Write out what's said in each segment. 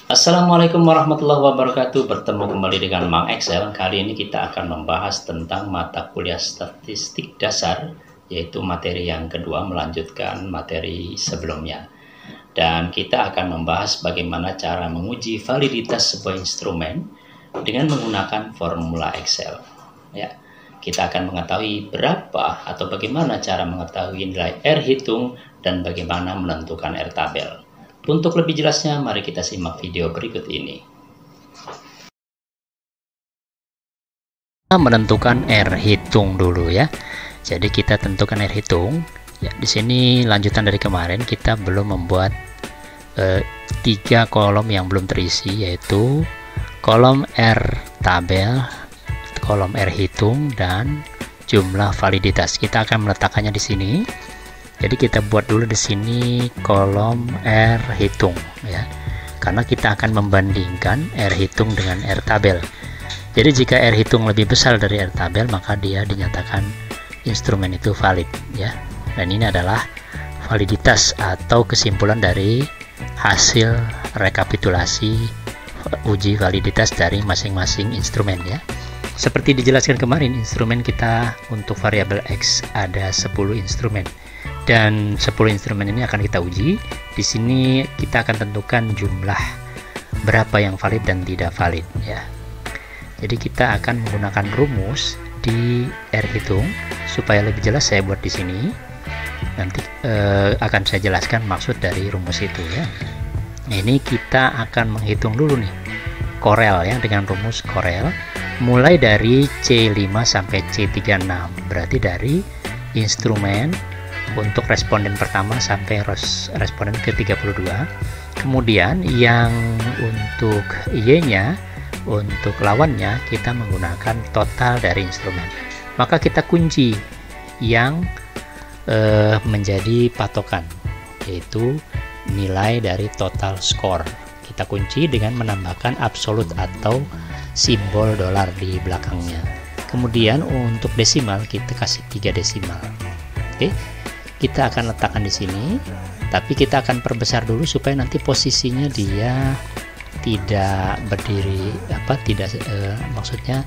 Assalamualaikum warahmatullahi wabarakatuh. Bertemu kembali dengan Mang Excel. Kali ini kita akan membahas tentang mata kuliah statistik dasar, yaitu materi yang kedua melanjutkan materi sebelumnya. Dan kita akan membahas bagaimana cara menguji validitas sebuah instrumen dengan menggunakan formula Excel. Ya, kita akan mengetahui berapa atau bagaimana cara mengetahui nilai R hitung dan bagaimana menentukan R tabel. Untuk lebih jelasnya, mari kita simak video berikut ini. Menentukan R hitung dulu ya. Jadi kita tentukan R hitung. Ya, di sini lanjutan dari kemarin kita belum membuat 3 kolom yang belum terisi, yaitu kolom R tabel, kolom R hitung, dan jumlah validitas. Kita akan meletakkannya di sini. Jadi kita buat dulu di sini kolom R hitung ya. Karena kita akan membandingkan R hitung dengan R tabel. Jadi jika R hitung lebih besar dari R tabel, maka dia dinyatakan instrumen itu valid ya. Dan ini adalah validitas atau kesimpulan dari hasil rekapitulasi uji validitas dari masing-masing instrumen ya. Seperti dijelaskan kemarin, instrumen kita untuk variabel X ada 10 instrumen. Dan 10 instrumen ini akan kita uji. Di sini kita akan tentukan jumlah berapa yang valid dan tidak valid ya. Jadi kita akan menggunakan rumus di R hitung. Supaya lebih jelas saya buat di sini. Nanti akan saya jelaskan maksud dari rumus itu ya. Nah, ini kita akan menghitung dulu nih Corel ya, dengan rumus Corel mulai dari C5 sampai C36. Berarti dari instrumen untuk responden pertama sampai responden ke-32. Kemudian yang untuk Y-nya, untuk lawannya, kita menggunakan total dari instrumen. Maka kita kunci yang menjadi patokan, yaitu nilai dari total score. Kita kunci dengan menambahkan absolut atau simbol dolar di belakangnya. Kemudian untuk desimal kita kasih 3 desimal. Oke. Kita akan letakkan di sini, tapi kita akan perbesar dulu supaya nanti posisinya dia tidak berdiri maksudnya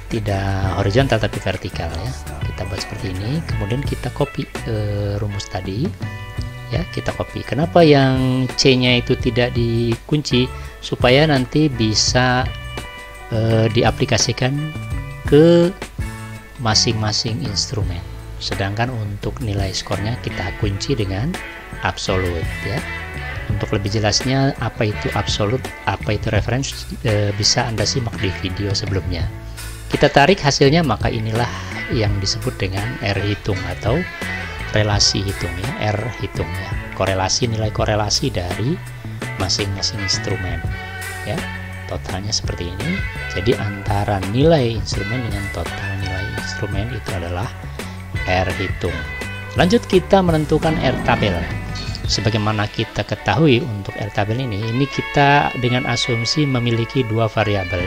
tidak horizontal tapi vertikal ya. Kita buat seperti ini, kemudian kita copy rumus tadi ya, kita copy. Kenapa yang C-nya itu tidak dikunci? Supaya nanti bisa diaplikasikan ke masing-masing instrumen. Sedangkan untuk nilai skornya kita kunci dengan absolut ya. Untuk lebih jelasnya apa itu absolut, apa itu reference, bisa Anda simak di video sebelumnya. Kita tarik hasilnya, maka inilah yang disebut dengan R hitung atau relasi hitung ya, R hitung ya. Korelasi, nilai korelasi dari masing-masing instrumen ya. Totalnya seperti ini. Jadi antara nilai instrumen dengan total nilai instrumen itu adalah R hitung. Lanjut kita menentukan R tabel. Sebagaimana kita ketahui untuk R tabel ini kita dengan asumsi memiliki 2 variabel,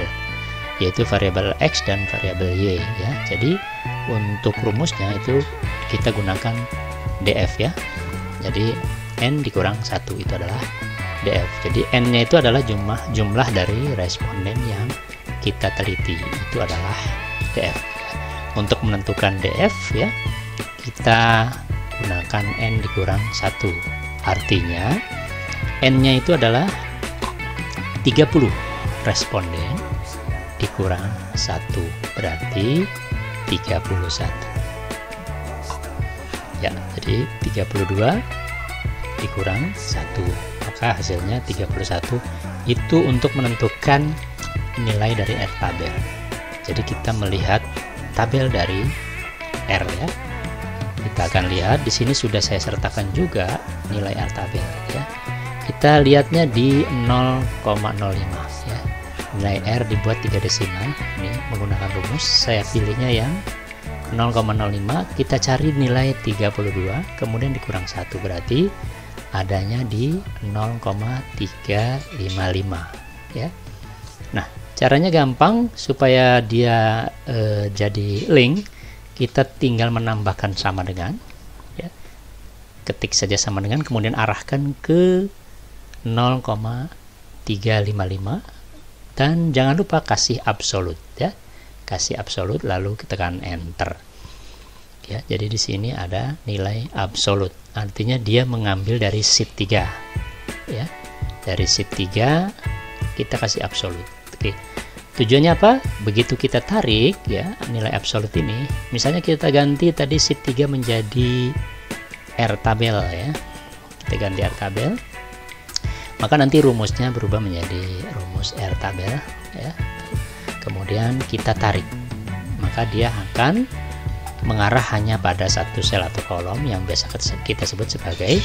yaitu variabel X dan variabel Y ya. Jadi untuk rumusnya itu kita gunakan DF ya. Jadi N dikurang 1 itu adalah DF. Jadi N-nya itu adalah jumlah dari responden yang kita teliti, itu adalah DF. Untuk menentukan DF ya, kita gunakan N dikurang 1. Artinya N-nya itu adalah 30 responden dikurang 1, berarti 31 ya. Jadi 32 dikurang 1, maka hasilnya 31. Itu untuk menentukan nilai dari R tabel. Jadi kita melihat tabel dari R ya. Kita akan lihat di sini sudah saya sertakan juga nilai R tabel ya. Kita lihatnya di 0,05 ya. Nilai R dibuat 3 desimal. Ini menggunakan rumus, saya pilihnya yang 0,05. Kita cari nilai 32 kemudian dikurang 1, berarti adanya di 0,355 ya. Nah, caranya gampang supaya dia jadi link. Kita tinggal menambahkan sama dengan ya. Ketik saja sama dengan, kemudian arahkan ke 0,355 355, dan jangan lupa kasih absolut ya. Kasih absolut lalu tekan enter. Ya, jadi di sini ada nilai absolut. Artinya dia mengambil dari sheet 3. Ya. Dari sheet 3 kita kasih absolut. Oke. Tujuannya apa? Begitu kita tarik ya nilai absolut ini, misalnya kita ganti tadi sheet 3 menjadi R tabel ya. Kita ganti R tabel. Maka nanti rumusnya berubah menjadi rumus R tabel ya. Kemudian kita tarik. Maka dia akan mengarah hanya pada satu sel atau kolom yang biasa kita sebut sebagai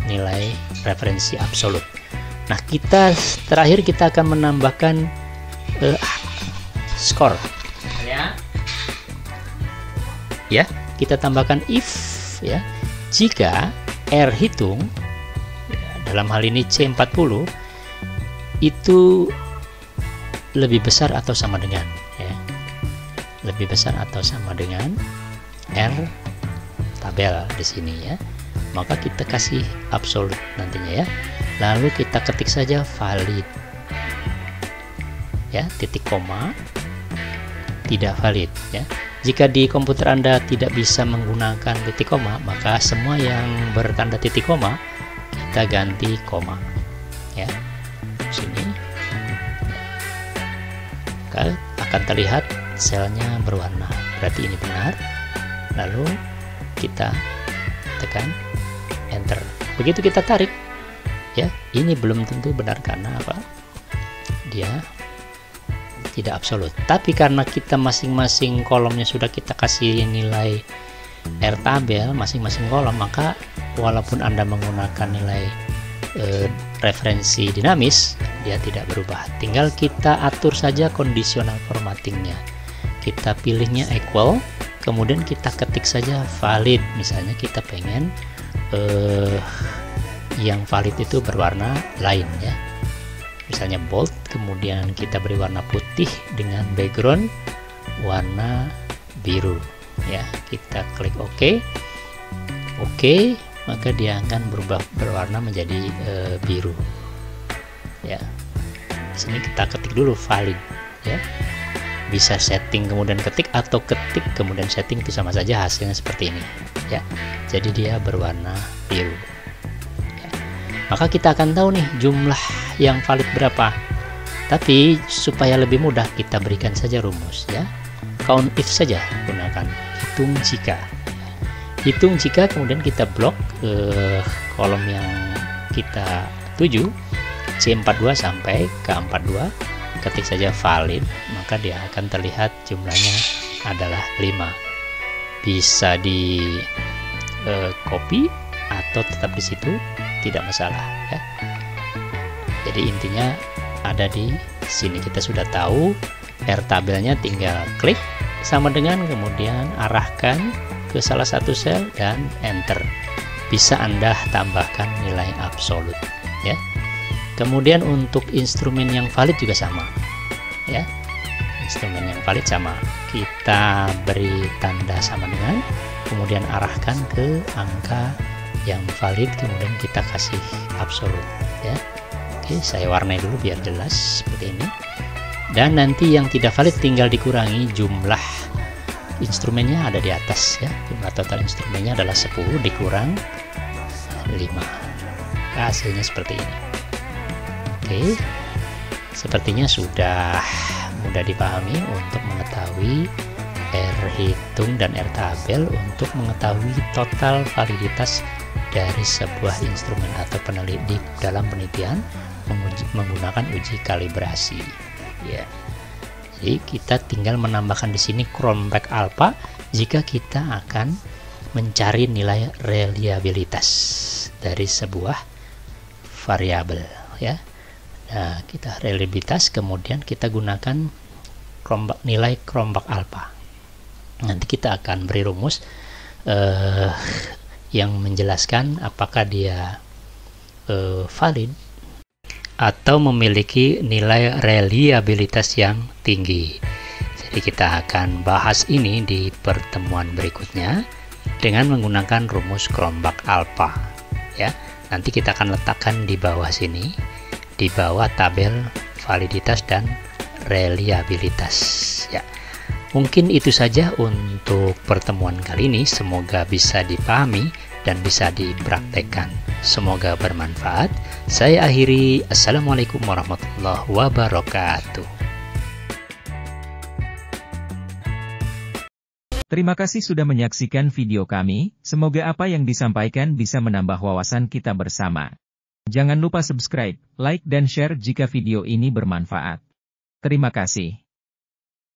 nilai referensi absolut. Nah, terakhir kita akan menambahkan skor. Ya, kita tambahkan if ya. Jika R hitung dalam hal ini C40 itu lebih besar atau sama dengan ya. Lebih besar atau sama dengan R tabel di sini ya. Maka kita kasih absolut nantinya ya. Lalu kita ketik saja valid ya, titik koma tidak valid ya. Jika di komputer Anda tidak bisa menggunakan titik koma, maka semua yang bertanda titik koma kita ganti koma ya. Sini maka akan terlihat selnya berwarna, berarti ini benar. Lalu kita tekan enter. Begitu kita tarik ya, ini belum tentu benar karena apa? Dia tidak absolut. Tapi karena kita masing-masing kolomnya sudah kita kasih nilai R tabel masing-masing kolom, maka walaupun Anda menggunakan nilai referensi dinamis, dia tidak berubah. Tinggal kita atur saja conditional formattingnya. Kita pilihnya equal, kemudian kita ketik saja valid. Misalnya kita pengen yang valid itu berwarna lain ya, misalnya bold, kemudian kita beri warna putih dengan background warna biru ya. Kita klik OK, maka dia akan berwarna menjadi biru ya. Di sini kita ketik dulu valid ya, bisa setting kemudian ketik, atau ketik kemudian setting, itu sama saja hasilnya seperti ini ya. Jadi dia berwarna biru. Maka kita akan tahu nih jumlah yang valid berapa. Tapi supaya lebih mudah kita berikan saja rumus ya. Count if saja gunakan, hitung jika. Hitung jika, kemudian kita blok kolom yang kita tuju C42 sampai ke 42. Ketik saja valid, maka dia akan terlihat jumlahnya adalah 5. Bisa di copy atau tetap di situ, tidak masalah ya. Jadi intinya ada di sini. Kita sudah tahu R tabelnya, tinggal klik sama dengan, kemudian arahkan ke salah satu sel dan enter. Bisa Anda tambahkan nilai absolut ya. Kemudian untuk instrumen yang valid juga sama ya. Instrumen yang valid sama, kita beri tanda sama dengan, kemudian arahkan ke angka yang valid, kemudian kita kasih absolut ya. Oke, saya warnai dulu biar jelas seperti ini. Dan nanti yang tidak valid tinggal dikurangi jumlah instrumennya, ada di atas ya. Jumlah total instrumennya adalah 10 dikurang 5. Nah, hasilnya seperti ini. Oke, sepertinya sudah mudah dipahami untuk mengetahui R hitung dan R tabel untuk mengetahui total validitas dari sebuah instrumen atau peneliti dalam penelitian menggunakan uji kalibrasi ya. Jadi kita tinggal menambahkan di sini Cronbach alpha jika kita akan mencari nilai reliabilitas dari sebuah variabel ya. Nah, kita reliabilitas, kemudian kita gunakan nilai Cronbach alpha. Nanti kita akan beri rumus yang menjelaskan apakah dia valid atau memiliki nilai reliabilitas yang tinggi. Jadi kita akan bahas ini di pertemuan berikutnya dengan menggunakan rumus Cronbach alpha ya. Nanti kita akan letakkan di bawah sini di bawah tabel validitas dan reliabilitas ya. Mungkin itu saja untuk pertemuan kali ini, semoga bisa dipahami dan bisa dipraktekkan. Semoga bermanfaat. Saya akhiri, Assalamualaikum warahmatullahi wabarakatuh. Terima kasih sudah menyaksikan video kami, semoga apa yang disampaikan bisa menambah wawasan kita bersama. Jangan lupa subscribe, like dan share jika video ini bermanfaat. Terima kasih.